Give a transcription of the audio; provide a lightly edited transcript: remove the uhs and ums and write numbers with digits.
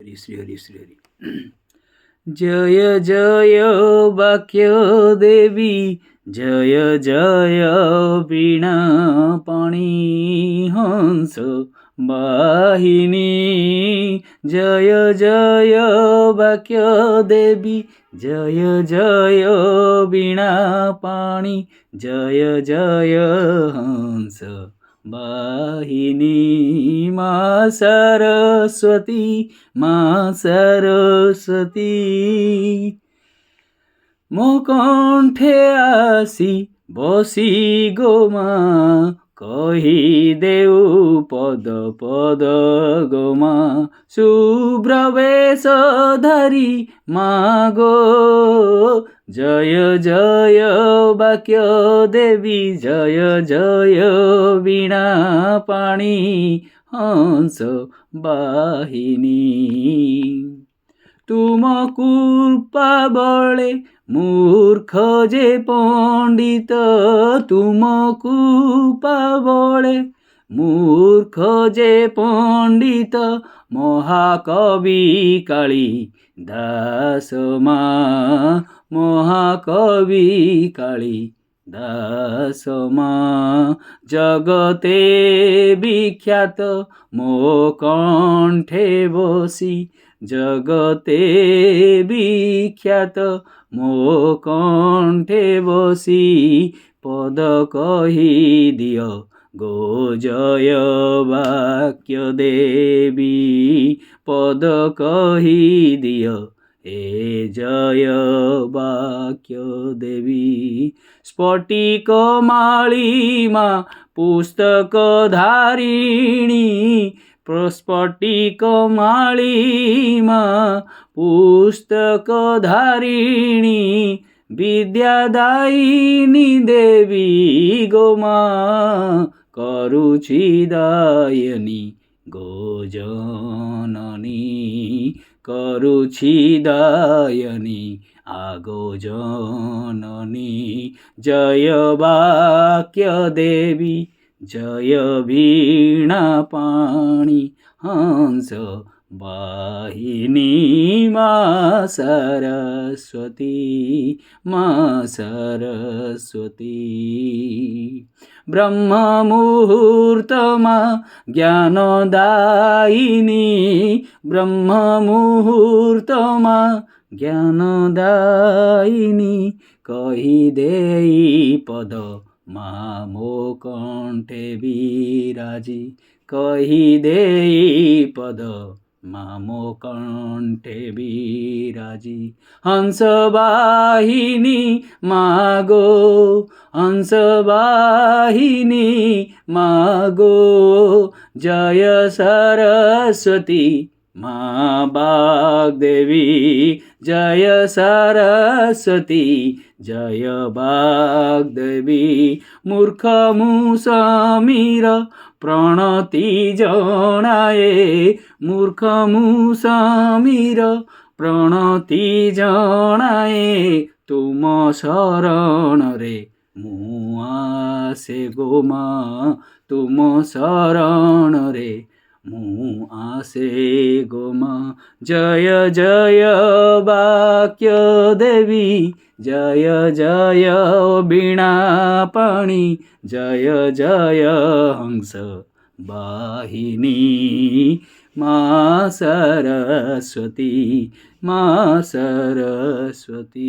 हरि श्री हरि श्री हरि। जय जय वाक्य देवी, जय जय वीणा पाणी हंस वाहिनी। जय जय वाक्य देवी, जय जय वीणा पाणी, जय जय हंस वाहिनी। माँ सरस्वती, माँ सरस्वती, मो कण्ठे आसी बसी गो माँ, कही देऊ पद पद गो माँ। शुभ्र वेश धरी माँ गो, जय जय वाक्य देवी, जय जय वीणा पाणी हंस वाहिनी। तुम कृपा बळे मूर्ख जे पंडित, तुम कृपा बळे मूर्ख जे पंडित, महाकवि काली दास माँ, महाकवि काली दास माँ। जगते विख्यात मो कण्ठे बसी, जगते विख्यात मो कण्ठे बसी, पद कही दियो गो जय वाक्य देवी, पद कही दियो हे जय वाक्य देवी। स्फटिक माळी माँ पुस्तक धारिणी, स्फटिक माळी माँ पुस्तक धारिणी, विद्यादायिनी देवी गो माँ, करुछि दायनी गो जननी, करुछि दायनी आगो जननी। जय वाक्य देवी, जय वीणा पाणी हंस वाहिनी। माँ सरस्वती, माँ सरस्वती, ब्रह्म मुहूर्त माँ ज्ञानदायिनी, ब्रह्म मुहूर्त माँ ज्ञानदायिनी, कही देई पद माँ मो कण्ठे विराजी, कही देई पद माँ मो कण्ठे विराजी। हंस वाहिनी माँ गो, हंस वाहिनी माँ गो, जय सरस्वती माँ वाग्देवी, जय सरस्वती जय वाग्देवी। मूर्ख मु समीर प्रणति जणाए, मूर्ख मु समीर प्रणति जणाए, तुम शरण रे मु आसे गो माँ, तुम शरण रे मु आसे गो माँ। जय जय वाक्य देवी, जय जय वीणा पाणी, जय जय हंस वाहिनी। माँ सरस्वती, माँ सरस्वती।